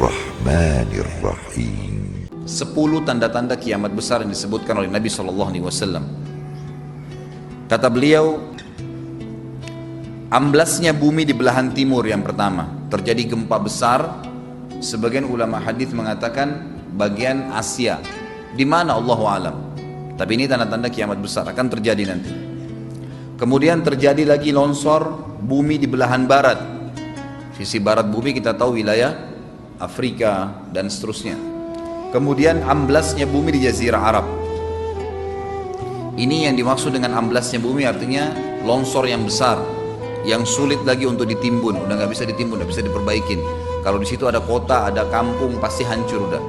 الرحمن الرحيم 10 tanda-tanda kiamat besar yang disebutkan oleh Nabi SAW. Kata beliau, amblasnya bumi di belahan timur yang pertama, terjadi gempa besar. Sebagian ulama hadis mengatakan bagian Asia, di mana Allahu alam. Tapi ini tanda-tanda kiamat besar akan terjadi nanti. Kemudian terjadi lagi longsor bumi di belahan barat. Sisi barat bumi kita tahu wilayah Afrika dan seterusnya. Kemudian amblasnya bumi di Jazirah Arab. Ini yang dimaksud dengan amblasnya bumi, artinya longsor yang besar, yang sulit lagi untuk ditimbun, udah nggak bisa ditimbun, nggak bisa diperbaikin. Kalau di situ ada kota, ada kampung, pasti hancur udah.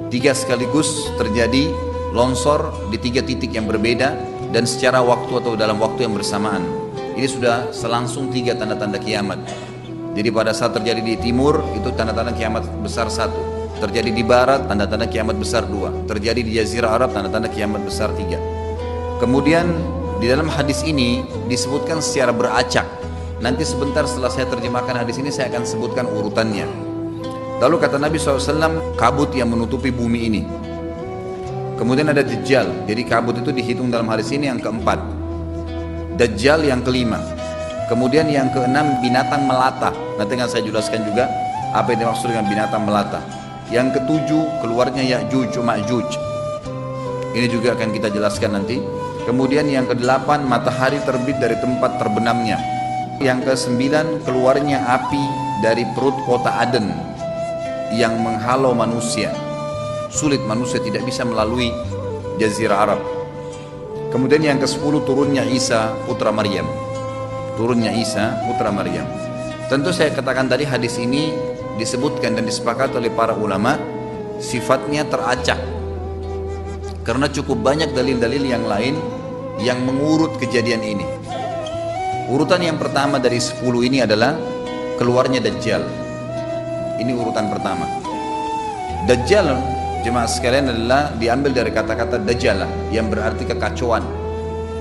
3 sekaligus terjadi longsor di 3 titik yang berbeda dan secara waktu atau dalam waktu yang bersamaan. Ini sudah selangsung 3 tanda-tanda kiamat. Jadi pada saat terjadi di timur itu tanda-tanda kiamat besar 1, terjadi di barat tanda-tanda kiamat besar 2, terjadi di Jazirah Arab tanda-tanda kiamat besar 3. Kemudian di dalam hadis ini disebutkan secara beracak. Nanti sebentar setelah saya terjemahkan hadis ini saya akan sebutkan urutannya. Lalu kata Nabi SAW, kabut yang menutupi bumi ini. Kemudian ada Dajjal. Jadi kabut itu dihitung dalam hadis ini yang keempat. Dajjal yang kelima. Kemudian yang keenam binatang melata. Nanti akan saya jelaskan juga apa yang dimaksud dengan binatang melata. Yang ketujuh keluarnya Ya'juj Ma'juj. Ini juga akan kita jelaskan nanti. Kemudian yang ke-8 matahari terbit dari tempat terbenamnya. Yang ke-9 keluarnya api dari perut kota Aden yang menghalau manusia. Sulit, manusia tidak bisa melalui Jazirah Arab. Kemudian yang ke-10 turunnya Isa putra Maryam. Turunnya Isa putra Maryam. Tentu saya katakan tadi hadis ini disebutkan dan disepakati oleh para ulama sifatnya teracak. Karena cukup banyak dalil-dalil yang lain yang mengurut kejadian ini. Urutan yang pertama dari 10 ini adalah keluarnya Dajjal. Ini urutan pertama. Dajjal, jemaah sekalian, adalah diambil dari kata-kata Dajjal yang berarti kekacauan.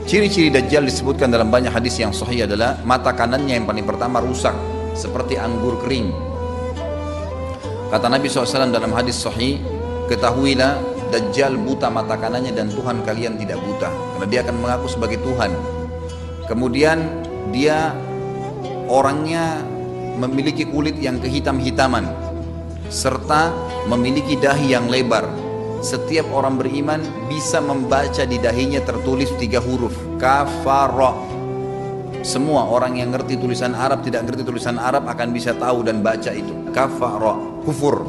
Ciri-ciri Dajjal disebutkan dalam banyak hadis yang sahih adalah mata kanannya yang paling pertama rusak seperti anggur kering. Kata Nabi SAW dalam hadis sahih, ketahuilah Dajjal buta mata kanannya dan Tuhan kalian tidak buta, karena dia akan mengaku sebagai Tuhan. Kemudian dia orangnya memiliki kulit yang kehitam-hitaman serta memiliki dahi yang lebar. Setiap orang beriman bisa membaca di dahinya tertulis 3 huruf kafara. Semua orang yang ngerti tulisan Arab, tidak ngerti tulisan Arab akan bisa tahu dan baca itu kafara, kufur.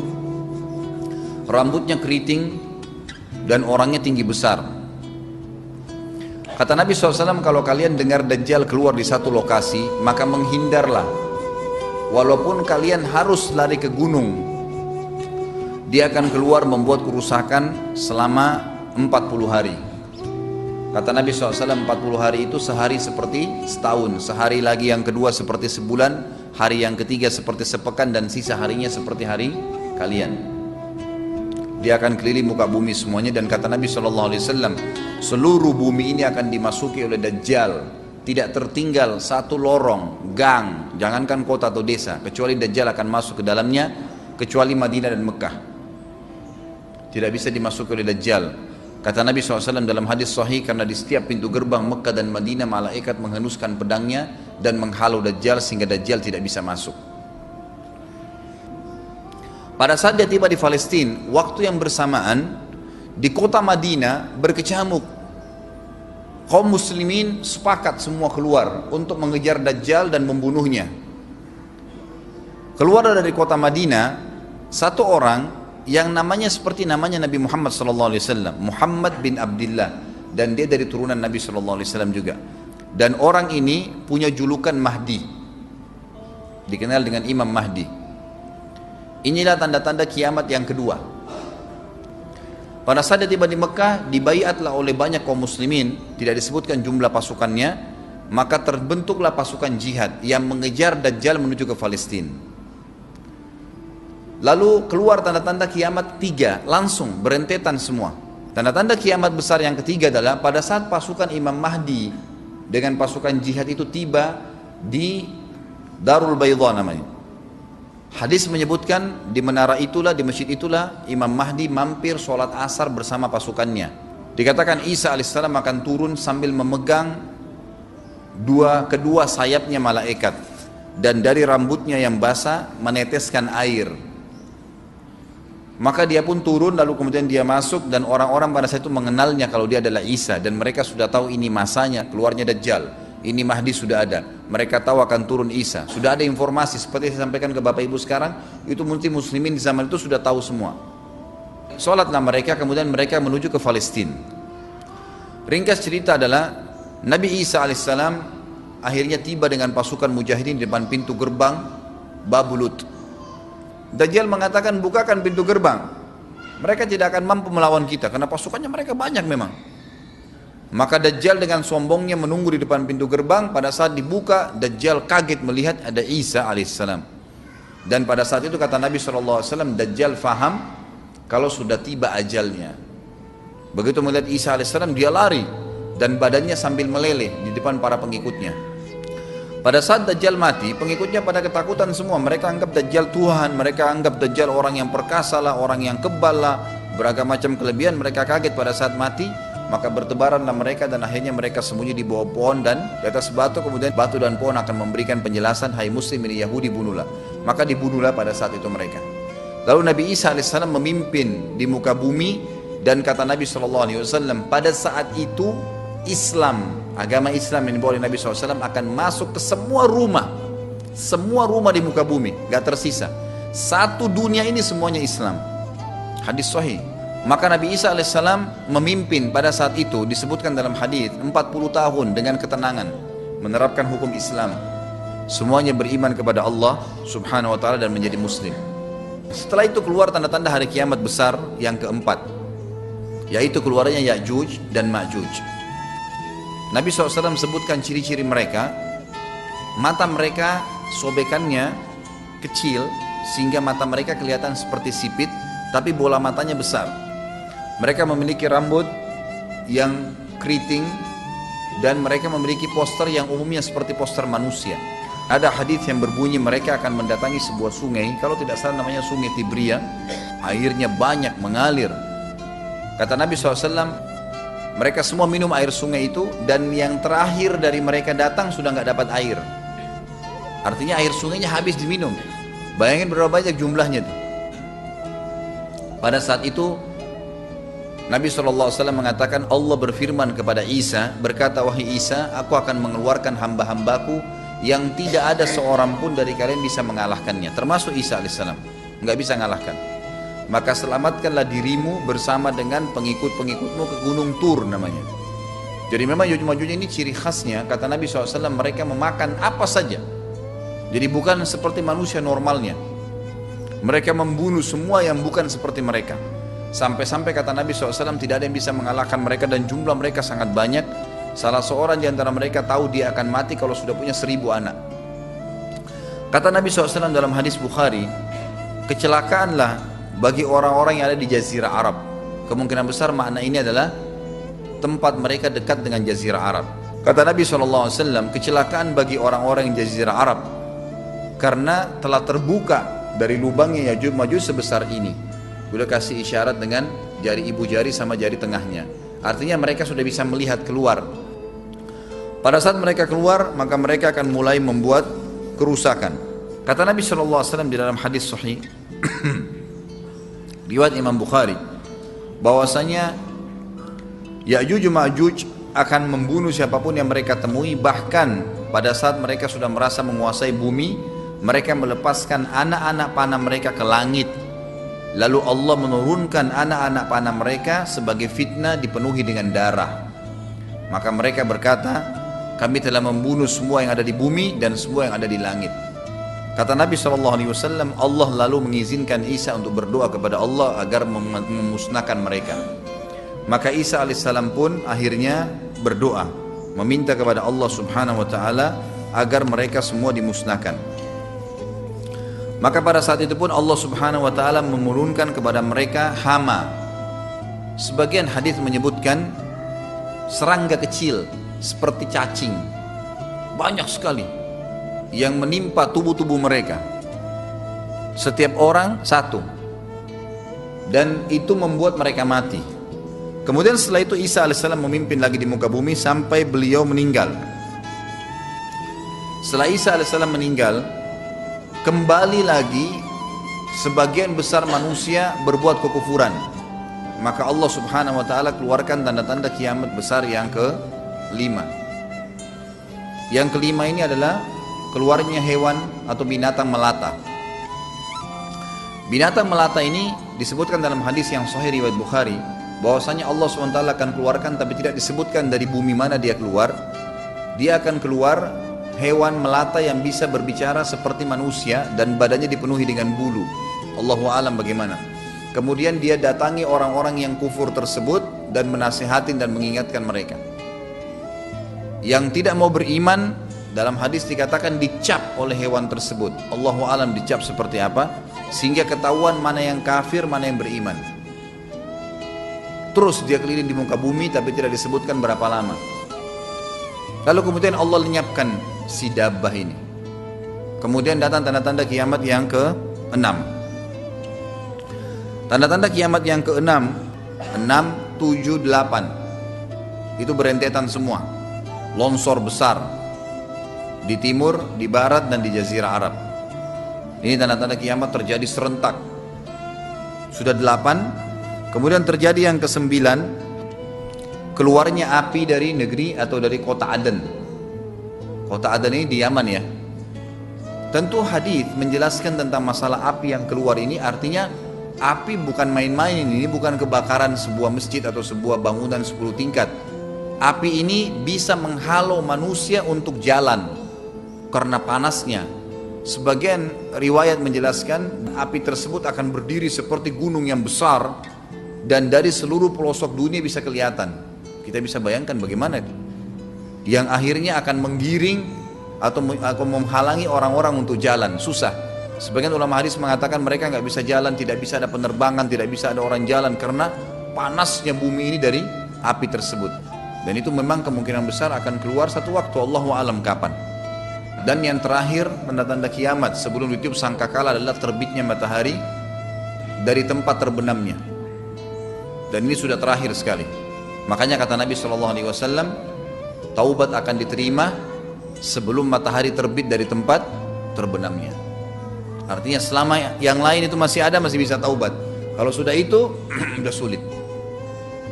Rambutnya keriting dan orangnya tinggi besar. Kata Nabi SAW, kalau kalian dengar Dajjal keluar di satu lokasi, maka menghindarlah. Walaupun kalian harus lari ke gunung, dia akan keluar membuat kerusakan selama 40 hari. Kata Nabi SAW, 40 hari itu sehari seperti setahun, sehari lagi yang kedua seperti sebulan, hari yang ketiga seperti sepekan, dan sisa harinya seperti hari kalian. Dia akan keliling muka bumi semuanya, dan kata Nabi SAW, seluruh bumi ini akan dimasuki oleh Dajjal. Tidak tertinggal satu lorong, gang, jangankan kota atau desa, kecuali Dajjal akan masuk ke dalamnya, kecuali Madinah dan Mekah. Tidak bisa dimasuki oleh Dajjal. Kata Nabi SAW dalam hadis sahih, karena di setiap pintu gerbang Mekah dan Madinah malaikat menghenuskan pedangnya dan menghalau Dajjal sehingga Dajjal tidak bisa masuk. Pada saat dia tiba di Palestina, waktu yang bersamaan di kota Madinah berkecamuk. Kaum muslimin sepakat semua keluar untuk mengejar Dajjal dan membunuhnya. Keluar dari kota Madinah satu orang yang namanya seperti namanya Nabi Muhammad SAW, Muhammad bin Abdullah, dan dia dari turunan Nabi SAW juga. Dan orang ini punya julukan Mahdi, dikenal dengan Imam Mahdi. Inilah tanda-tanda kiamat yang kedua. Pada saat dia tiba di Mekah, dibaiatlah oleh banyak kaum muslimin, tidak disebutkan jumlah pasukannya, maka terbentuklah pasukan jihad yang mengejar Dajjal menuju ke Palestina. Lalu keluar tanda-tanda kiamat 3, langsung berentetan semua. Tanda-tanda kiamat besar yang ketiga adalah pada saat pasukan Imam Mahdi dengan pasukan jihad itu tiba di Darul Baydha namanya. Hadis menyebutkan di menara itulah, di masjid itulah Imam Mahdi mampir sholat asar bersama pasukannya. Dikatakan Isa alaihissalam akan turun sambil memegang kedua sayapnya malaikat, dan dari rambutnya yang basah meneteskan air. Maka dia pun turun, lalu kemudian dia masuk, dan orang-orang pada saat itu mengenalnya kalau dia adalah Isa, dan mereka sudah tahu ini masanya keluarnya Dajjal, ini Mahdi sudah ada, mereka tahu akan turun Isa, sudah ada informasi seperti saya sampaikan ke Bapak Ibu sekarang, itu mungkin muslimin di zaman itu sudah tahu semua. Sholatlah mereka, kemudian mereka menuju ke Palestina. Ringkas cerita adalah Nabi Isa alaihissalam akhirnya tiba dengan pasukan mujahidin di depan pintu gerbang Babulut. Dajjal mengatakan, bukakan pintu gerbang, mereka tidak akan mampu melawan kita karena pasukannya mereka banyak memang. Maka Dajjal dengan sombongnya menunggu di depan pintu gerbang. Pada saat dibuka, Dajjal kaget melihat ada Isa alaihissalam. Dan pada saat itu kata Nabi SAW, Dajjal faham kalau sudah tiba ajalnya. Begitu melihat Isa alaihissalam, dia lari dan badannya sambil meleleh di depan para pengikutnya. Pada saat Dajjal mati, pengikutnya pada ketakutan semua. Mereka anggap Dajjal Tuhan, mereka anggap Dajjal orang yang perkasa lah, orang yang kebal lah, beragam macam kelebihan. Mereka kaget pada saat mati. Maka bertebaranlah mereka dan akhirnya mereka sembunyi di bawah pohon dan di atas batu. Kemudian batu dan pohon akan memberikan penjelasan, hai muslim ini Yahudi, bunuhlah. Maka dibunuhlah pada saat itu mereka. Lalu Nabi Isa alaihissalam memimpin di muka bumi, dan kata Nabi SAW, pada saat itu Islam, agama Islam yang dibawa oleh Nabi SAW akan masuk ke semua rumah di muka bumi, gak tersisa. Satu dunia ini semuanya Islam. Hadis sahih. Maka Nabi Isa alaihissalam memimpin pada saat itu, disebutkan dalam hadis 40 tahun dengan ketenangan menerapkan hukum Islam. Semuanya beriman kepada Allah subhanahu wa ta'ala dan menjadi muslim. Setelah itu keluar tanda-tanda hari kiamat besar yang keempat, yaitu keluarnya Ya'juj dan Ma'juj. Nabi SAW sebutkan ciri-ciri mereka. Mata mereka sobekannya kecil sehingga mata mereka kelihatan seperti sipit, tapi bola matanya besar. Mereka memiliki rambut yang keriting, dan mereka memiliki poster yang umumnya seperti poster manusia. Ada hadis yang berbunyi mereka akan mendatangi sebuah sungai, kalau tidak salah namanya sungai Tibria, airnya banyak mengalir. Kata Nabi SAW, mereka semua minum air sungai itu, dan yang terakhir dari mereka datang sudah nggak dapat air. Artinya air sungainya habis diminum. Bayangin berapa banyak jumlahnya tuh. Pada saat itu Nabi SAW mengatakan, Allah berfirman kepada Isa, berkata, wahai Isa, aku akan mengeluarkan hamba-hambaku yang tidak ada seorang pun dari kalian bisa mengalahkannya, termasuk Isa alaihissalam, nggak bisa mengalahkan. Maka selamatkanlah dirimu bersama dengan pengikut-pengikutmu ke Gunung Tur namanya. Jadi memang Ya'juj ini ciri khasnya, kata Nabi SAW, mereka memakan apa saja. Jadi bukan seperti manusia normalnya. Mereka membunuh semua yang bukan seperti mereka. Sampai-sampai kata Nabi SAW, tidak ada yang bisa mengalahkan mereka, dan jumlah mereka sangat banyak. Salah seorang di antara mereka tahu dia akan mati kalau sudah punya 1000 anak. Kata Nabi SAW dalam hadis Bukhari, kecelakaanlah bagi orang-orang yang ada di Jazirah Arab. Kemungkinan besar makna ini adalah tempat mereka dekat dengan Jazirah Arab. Kata Nabi SAW, kecelakaan bagi orang-orang yang Jazirah Arab, karena telah terbuka dari lubangnya Ya'juj Ma'juj sebesar ini. Sudah kasih isyarat dengan jari ibu jari sama jari tengahnya. Artinya mereka sudah bisa melihat keluar. Pada saat mereka keluar, maka mereka akan mulai membuat kerusakan. Kata Nabi SAW di dalam hadis sahih riwayat Imam Bukhari, bahwasanya Ya'juj Ma'juj akan membunuh siapapun yang mereka temui. Bahkan pada saat mereka sudah merasa menguasai bumi, mereka melepaskan anak-anak panah mereka ke langit. Lalu Allah menurunkan anak-anak panah mereka sebagai fitnah, dipenuhi dengan darah. Maka mereka berkata, kami telah membunuh semua yang ada di bumi dan semua yang ada di langit. Kata Nabi SAW, Allah lalu mengizinkan Isa untuk berdoa kepada Allah agar memusnahkan mereka. Maka Isa alaihissalam pun akhirnya berdoa, meminta kepada Allah subhanahu wa ta'ala agar mereka semua dimusnahkan. Maka pada saat itu pun Allah subhanahu wa ta'ala menurunkan kepada mereka hama. Sebagian hadis menyebutkan serangga kecil seperti cacing, banyak sekali yang menimpa tubuh-tubuh mereka. Setiap orang satu. Dan itu membuat mereka mati. Kemudian setelah itu Isa alaihissalam memimpin lagi di muka bumi sampai beliau meninggal. Setelah Isa alaihissalam meninggal, kembali lagi sebagian besar manusia berbuat kekufuran. Maka Allah subhanahu wa ta'ala keluarkan tanda-tanda kiamat besar yang kelima. Yang kelima ini adalah keluarnya hewan atau binatang melata. Binatang melata ini disebutkan dalam hadis yang sahih riwayat Bukhari, bahwasanya Allah SWT akan keluarkan, tapi tidak disebutkan dari bumi mana dia keluar. Dia akan keluar hewan melata yang bisa berbicara seperti manusia dan badannya dipenuhi dengan bulu. Allahu a'lam bagaimana. Kemudian dia datangi orang-orang yang kufur tersebut dan menasihatin dan mengingatkan mereka. Yang tidak mau beriman, dalam hadis dikatakan dicap oleh hewan tersebut. Allahu a'lam dicap seperti apa, sehingga ketahuan mana yang kafir, mana yang beriman. Terus dia keliling di muka bumi tapi tidak disebutkan berapa lama. Lalu kemudian Allah lenyapkan si dabbah ini. Kemudian datang tanda-tanda kiamat yang ke-6. Tanda-tanda kiamat yang ke-6, 6, 7, 8. Itu berentetan semua. Longsor besar di timur, di barat, dan di Jazirah Arab. Ini tanda-tanda kiamat terjadi serentak. Sudah 8. Kemudian terjadi yang ke-9, keluarnya api dari negeri atau dari kota Aden. Kota Aden ini di Yaman ya. Tentu hadis menjelaskan tentang masalah api yang keluar ini, artinya api bukan main-main, ini bukan kebakaran sebuah masjid atau sebuah bangunan 10 tingkat. Api ini bisa menghalau manusia untuk jalan karena panasnya. Sebagian riwayat menjelaskan api tersebut akan berdiri seperti gunung yang besar dan dari seluruh pelosok dunia bisa kelihatan. Kita bisa bayangkan bagaimana itu. Yang akhirnya akan menggiring atau menghalangi orang-orang untuk jalan, susah. Sebagian ulama hadis mengatakan mereka nggak bisa jalan, tidak bisa ada penerbangan, tidak bisa ada orang jalan karena panasnya bumi ini dari api tersebut. Dan itu memang kemungkinan besar akan keluar satu waktu, Allahu a'lam kapan. Dan yang terakhir, tanda-tanda kiamat sebelum ditiup sangkakala adalah terbitnya matahari dari tempat terbenamnya. Dan ini sudah terakhir sekali. Makanya kata Nabi SAW, taubat akan diterima sebelum matahari terbit dari tempat terbenamnya. Artinya selama yang lain itu masih ada, masih bisa taubat. Kalau sudah itu, sudah sulit.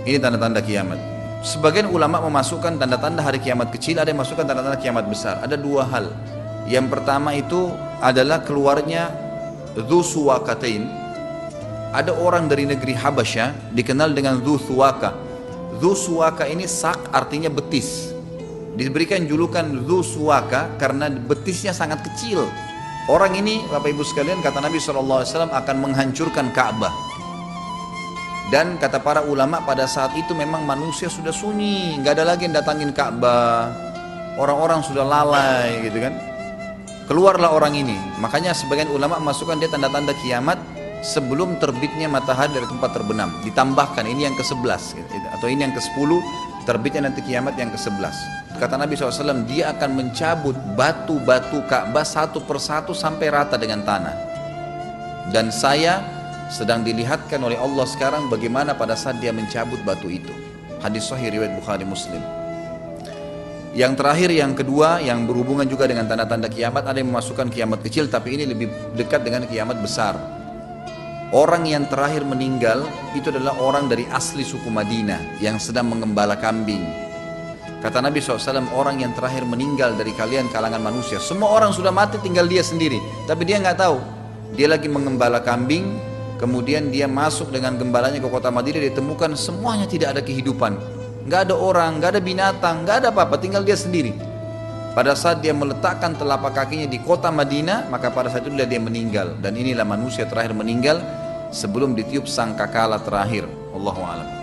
Ini tanda-tanda kiamat. Sebagian ulama memasukkan tanda-tanda hari kiamat kecil, ada yang masukkan tanda-tanda kiamat besar. Ada dua hal. Yang pertama itu adalah keluarnya Dzu Suwakatain. Ada orang dari negeri Habasyah dikenal dengan Dzu Suwaka. Dzu Suwaka ini sak artinya betis. Diberikan julukan Dzu Suwaka karena betisnya sangat kecil. Orang ini, Bapak Ibu sekalian, kata Nabi SAW akan menghancurkan Ka'bah. Dan kata para ulama pada saat itu memang manusia sudah sunyi, nggak ada lagi yang datangin Ka'bah. Orang-orang sudah lalai gitu kan. Keluarlah orang ini. Makanya sebagian ulama memasukkan dia tanda-tanda kiamat sebelum terbitnya matahari dari tempat terbenam. Ditambahkan ini yang ke-11 gitu, atau ini yang ke-10, terbitnya nanti kiamat yang ke-11. Kata Nabi SAW, dia akan mencabut batu-batu Ka'bah satu persatu sampai rata dengan tanah. Dan saya sedang dilihatkan oleh Allah sekarang bagaimana pada saat dia mencabut batu itu. Hadis sahih riwayat Bukhari Muslim. Yang terakhir, yang kedua, yang berhubungan juga dengan tanda-tanda kiamat, ada yang memasukkan kiamat kecil, tapi ini lebih dekat dengan kiamat besar. Orang yang terakhir meninggal itu adalah orang dari asli suku Madinah yang sedang mengembala kambing. Kata Nabi SAW, orang yang terakhir meninggal dari kalian kalangan manusia, semua orang sudah mati, tinggal dia sendiri, tapi dia nggak tahu. Dia lagi mengembala kambing. Kemudian dia masuk dengan gembalanya ke kota Madinah, ditemukan semuanya tidak ada kehidupan. Nggak ada orang, nggak ada binatang, nggak ada apa-apa, tinggal dia sendiri. Pada saat dia meletakkan telapak kakinya di kota Madinah, maka pada saat itu dia meninggal. Dan inilah manusia terakhir meninggal sebelum ditiup sangkakala terakhir. Allahu a'lam.